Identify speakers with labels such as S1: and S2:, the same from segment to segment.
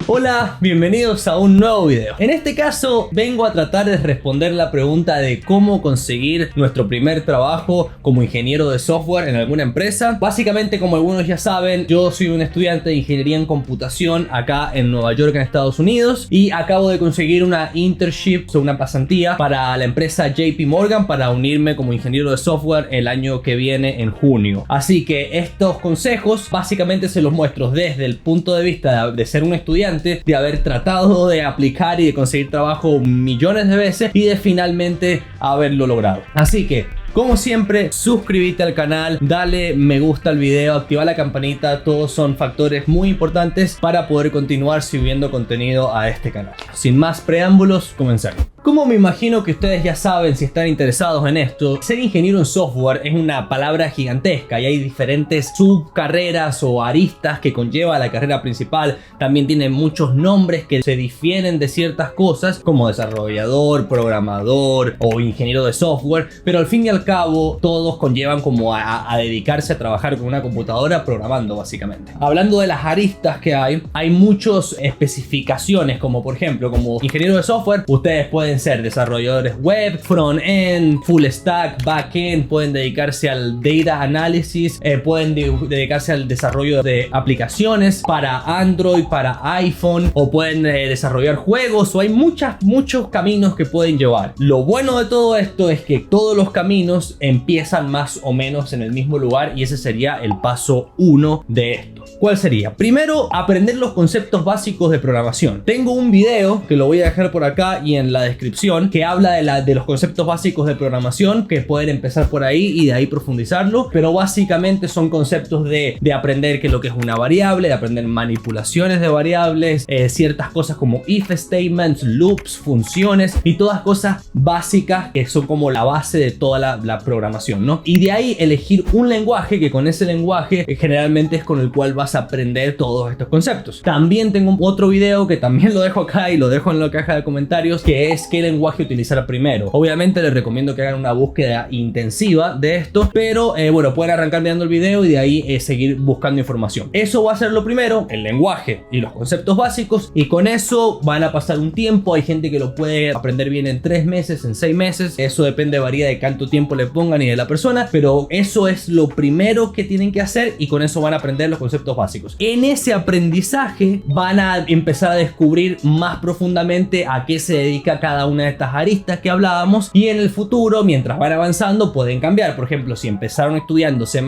S1: Hola, bienvenidos a un nuevo video. En este caso vengo a tratar de responder la pregunta de cómo conseguir nuestro primer trabajo como ingeniero de software en alguna empresa. Básicamente, como algunos ya saben, yo soy un estudiante de ingeniería en computación acá en Nueva York, en Estados Unidos, y acabo de conseguir una internship, o una pasantía para la empresa JP Morgan para unirme como ingeniero de software el año que viene en junio. Así que estos consejos básicamente se los muestro desde el punto de vista de ser un estudiante, de haber tratado de aplicar y de conseguir trabajo millones de veces y de finalmente haberlo logrado. Así que, como siempre, suscríbete al canal, dale me gusta al video, activa la campanita, todos son factores muy importantes para poder continuar subiendo contenido a este canal. Sin más preámbulos, comencemos. Como me imagino que ustedes ya saben si están interesados en esto, ser ingeniero en software es una palabra gigantesca y hay diferentes subcarreras o aristas que conlleva la carrera principal. También tiene muchos nombres que se difieren de ciertas cosas como desarrollador, programador o ingeniero de software, pero al fin y al cabo todos conllevan como a dedicarse a trabajar con una computadora programando básicamente. Hablando de las aristas que hay muchas especificaciones, como por ejemplo como ingeniero de software ustedes pueden ser desarrolladores web, front-end, full stack, back-end, pueden dedicarse al data analysis, pueden dedicarse al desarrollo de aplicaciones para Android, para iPhone, o pueden desarrollar juegos, o hay muchos caminos que pueden llevar. Lo bueno de todo esto es que todos los caminos empiezan más o menos en el mismo lugar y ese sería el paso 1 de esto. ¿Cuál sería? Primero, aprender los conceptos básicos de programación. Tengo un video que lo voy a dejar por acá y en la descripción que habla de los conceptos básicos de programación, que pueden empezar por ahí y de ahí profundizarlo, pero básicamente son conceptos de aprender qué es lo que es una variable, de aprender manipulaciones de variables, ciertas cosas como if statements, loops, funciones y todas cosas básicas que son como la base de toda la programación, ¿no? Y de ahí elegir un lenguaje que con ese lenguaje generalmente es con el cual vas a aprender todos estos conceptos. También tengo otro video que también lo dejo acá y lo dejo en la caja de comentarios, que es qué lenguaje utilizar primero. Obviamente les recomiendo que hagan una búsqueda intensiva de esto, pero bueno, pueden arrancar mirando el video y de ahí seguir buscando información. Eso va a ser lo primero, el lenguaje y los conceptos básicos, y con eso van a pasar un tiempo. Hay gente que lo puede aprender bien en 3 meses, en 6 meses, eso depende, varía de cuánto tiempo le pongan y de la persona, pero eso es lo primero que tienen que hacer y con eso van a aprender los conceptos básicos. En ese aprendizaje van a empezar a descubrir más profundamente a qué se dedica cada una de estas aristas que hablábamos, y en el futuro, mientras van avanzando, pueden cambiar. Por ejemplo, si empezaron estudiando C++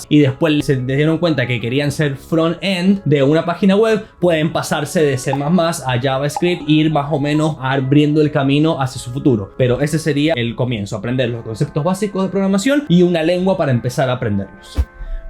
S1: y después se dieron cuenta que querían ser front-end de una página web, pueden pasarse de C++ a JavaScript e ir más o menos abriendo el camino hacia su futuro. Pero ese sería el comienzo, aprender los conceptos básicos de programación y una lengua para empezar a aprenderlos.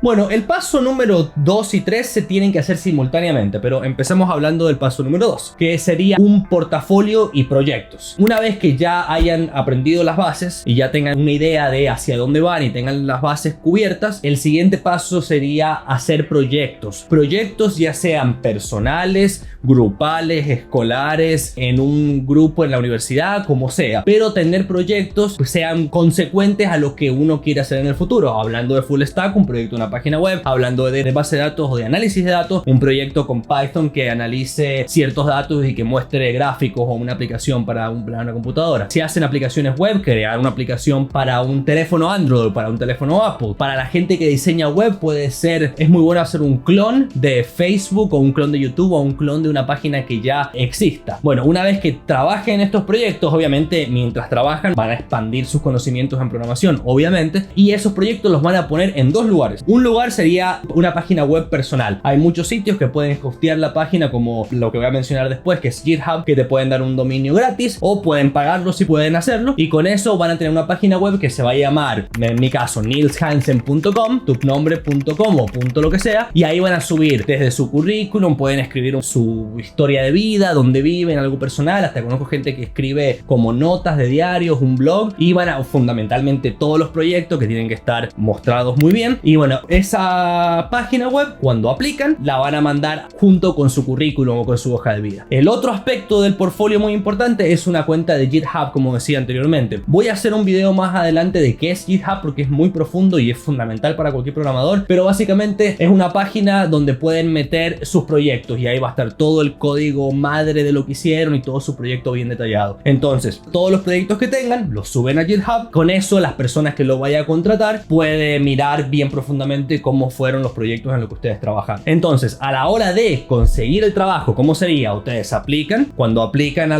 S1: Bueno, el paso número 2 y 3 se tienen que hacer simultáneamente, pero empecemos hablando del paso número 2, que sería un portafolio y proyectos. Una vez que ya hayan aprendido las bases y ya tengan una idea de hacia dónde van y tengan las bases cubiertas, el siguiente paso sería hacer proyectos. Proyectos ya sean personales, grupales, escolares, en un grupo en la universidad, como sea, pero tener proyectos que sean consecuentes a lo que uno quiere hacer en el futuro. Hablando de full stack, un proyecto, una página web; hablando de base de datos o de análisis de datos, un proyecto con Python que analice ciertos datos y que muestre gráficos, o una aplicación para una computadora. Si hacen aplicaciones web, crear una aplicación para un teléfono Android o para un teléfono Apple. Para la gente que diseña web es muy bueno hacer un clon de Facebook o un clon de YouTube o un clon de una página que ya exista. Bueno, una vez que trabajen en estos proyectos, obviamente mientras trabajan van a expandir sus conocimientos en programación, obviamente, y esos proyectos los van a poner en dos lugares. Un lugar sería una página web personal. Hay muchos sitios que pueden hostear la página, como lo que voy a mencionar después, que es GitHub, que te pueden dar un dominio gratis o pueden pagarlo si pueden hacerlo, y con eso van a tener una página web que se va a llamar, en mi caso, nilshansen.com, tunombre.com o punto lo que sea, y ahí van a subir desde su currículum, pueden escribir su historia de vida, dónde viven, algo personal. Hasta conozco gente que escribe como notas de diarios, un blog, y van a fundamentalmente todos los proyectos que tienen que estar mostrados muy bien. Y bueno, Esa página web, cuando aplican, la van a mandar junto con su currículum o con su hoja de vida. El otro aspecto del portfolio muy importante es una cuenta de GitHub, como decía anteriormente. Voy a hacer un video más adelante de qué es GitHub porque es muy profundo y es fundamental para cualquier programador, pero básicamente es una página donde pueden meter sus proyectos y ahí va a estar todo el código madre de lo que hicieron y todo su proyecto bien detallado. Entonces, todos los proyectos que tengan los suben a GitHub. Con eso, las personas que lo vayan a contratar pueden mirar bien profundamente cómo fueron los proyectos en los que ustedes trabajan. Entonces, a la hora de conseguir el trabajo, ¿cómo sería? Ustedes aplican. Cuando aplican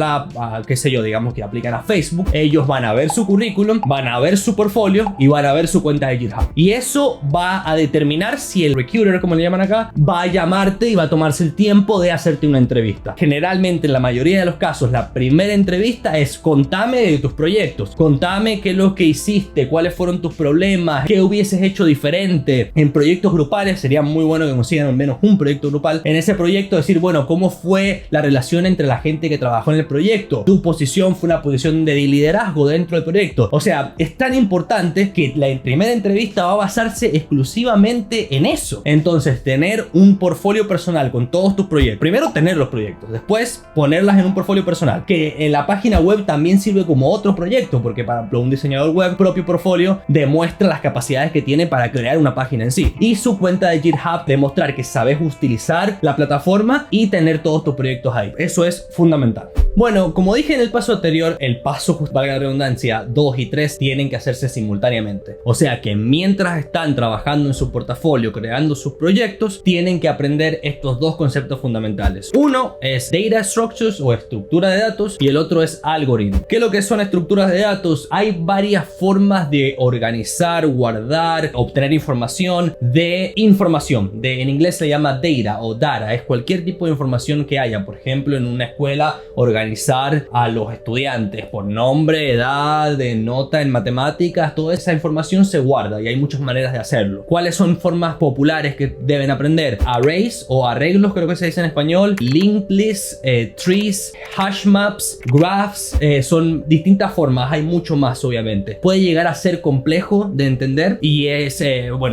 S1: qué sé yo, digamos que aplican a Facebook, ellos van a ver su currículum, van a ver su portfolio y van a ver su cuenta de GitHub. Y eso va a determinar si el recruiter, como le llaman acá, va a llamarte y va a tomarse el tiempo de hacerte una entrevista. Generalmente, en la mayoría de los casos, la primera entrevista es: contame de tus proyectos, contame qué es lo que hiciste, cuáles fueron tus problemas, qué hubieses hecho diferente. En proyectos grupales sería muy bueno que consigan al menos un proyecto grupal. En ese proyecto decir, bueno, cómo fue la relación entre la gente que trabajó en el proyecto, tu posición fue una posición de liderazgo dentro del proyecto. O sea, es tan importante que la primera entrevista va a basarse exclusivamente en eso. Entonces, tener un portfolio personal con todos tus proyectos. Primero, tener los proyectos, después ponerlas en un portfolio personal, que en la página web también sirve como otro proyecto, porque para ejemplo un diseñador web, propio portfolio demuestra las capacidades que tiene para crear una página en sí, y su cuenta de GitHub demostrar que sabes utilizar la plataforma y tener todos tus proyectos ahí. Eso es fundamental. Bueno, como dije en el paso anterior, el paso, valga la redundancia, 2 y 3 tienen que hacerse simultáneamente. O sea que mientras están trabajando en su portafolio, creando sus proyectos, tienen que aprender estos dos conceptos fundamentales. Uno es Data Structures o estructura de datos y el otro es algoritmo. ¿Qué es lo que son estructuras de datos? Hay varias formas de organizar, guardar, obtener información. En inglés se llama data o data. Es cualquier tipo de información que haya. Por ejemplo, en una escuela, organizar a los estudiantes por nombre, edad, de nota en matemáticas. Toda esa información se guarda y hay muchas maneras de hacerlo. ¿Cuáles son formas populares que deben aprender? Arrays o arreglos, creo que se dice en español, linked lists, trees, hash maps, graphs. Son distintas formas, hay mucho más obviamente. Puede llegar a ser complejo de entender y es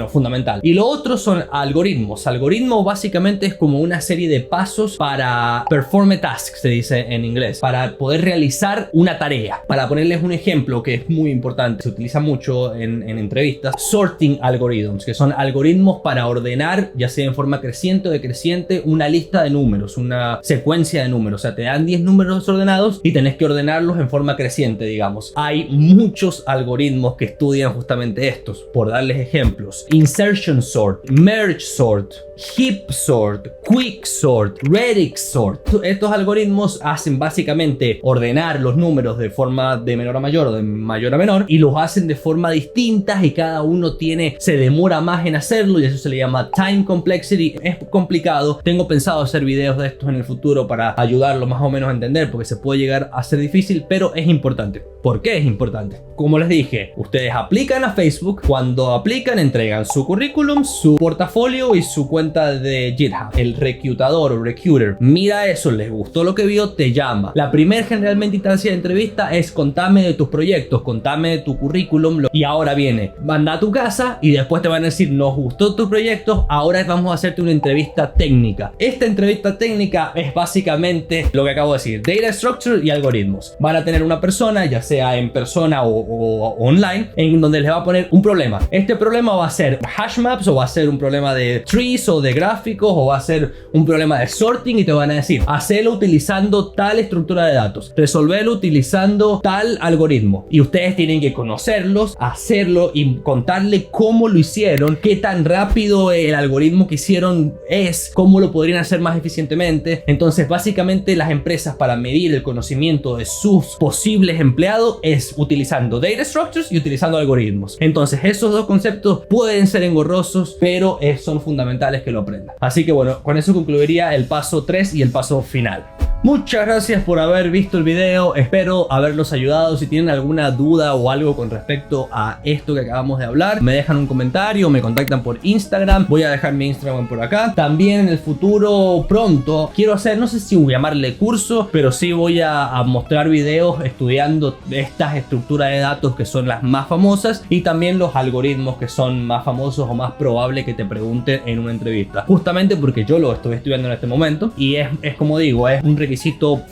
S1: fundamental. Y lo otro son algoritmos. Algoritmo básicamente es como una serie de pasos para perform a task, se dice en inglés, para poder realizar una tarea. Para ponerles un ejemplo que es muy importante, se utiliza mucho en entrevistas: sorting algorithms, que son algoritmos para ordenar, ya sea en forma creciente o decreciente, una lista de números, una secuencia de números. O sea, te dan 10 números desordenados y tenés que ordenarlos en forma creciente, digamos. Hay muchos algoritmos que estudian justamente estos. Por darles ejemplos: insertion sort, merge sort, heap sort, quick sort, radix sort. Estos algoritmos hacen básicamente ordenar los números de forma de menor a mayor o de mayor a menor, y los hacen de forma distintas y cada uno se demora más en hacerlo, y eso se le llama time complexity. Es complicado. Tengo pensado hacer videos de estos en el futuro para ayudarlo más o menos a entender, porque se puede llegar a ser difícil, pero es importante. ¿Por qué es importante? Como les dije, ustedes aplican a Facebook. Cuando aplican, entregan su currículum, su portafolio y su cuenta de GitHub. El reclutador o recruiter mira eso, les gustó lo que vio, te llama. La primera generalmente instancia de entrevista es: contame de tus proyectos, contame de tu currículum. Y ahora viene, manda a tu casa y después te van a decir: nos gustó tu proyecto, ahora vamos a hacerte una entrevista técnica. Esta entrevista técnica es básicamente lo que acabo de decir: data structure y algoritmos. Van a tener una persona, ya sea en persona o online, en donde les va a poner un problema. Este problema va a ser hash maps, o va a ser un problema de trees o de gráficos, o va a ser un problema de sorting, y te van a decir: hacelo utilizando tal estructura de datos, resolverlo utilizando tal algoritmo. Y ustedes tienen que conocerlos, hacerlo y contarle cómo lo hicieron, qué tan rápido el algoritmo que hicieron es, cómo lo podrían hacer más eficientemente. Entonces, básicamente, las empresas, para medir el conocimiento de sus posibles empleados, es utilizando data structures y utilizando algoritmos. Entonces, esos dos conceptos pueden ser engorrosos, pero son fundamentales que lo aprendan. Así que bueno, con eso concluiría el paso 3 y el paso final. Muchas gracias por haber visto el video, espero haberlos ayudado. Si tienen alguna duda o algo con respecto a esto que acabamos de hablar, me dejan un comentario, me contactan por Instagram, voy a dejar mi Instagram por acá. También en el futuro pronto quiero hacer, no sé si voy a llamarle curso, pero sí voy a mostrar videos estudiando estas estructuras de datos que son las más famosas y también los algoritmos que son más famosos o más probable que te pregunten en una entrevista, justamente porque yo lo estoy estudiando en este momento y es como digo, es un requisito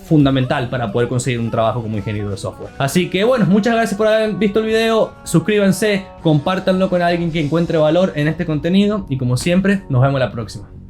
S1: fundamental para poder conseguir un trabajo como ingeniero de software. Así que bueno, muchas gracias por haber visto el video, suscríbanse, compártanlo con alguien que encuentre valor en este contenido y como siempre, nos vemos la próxima.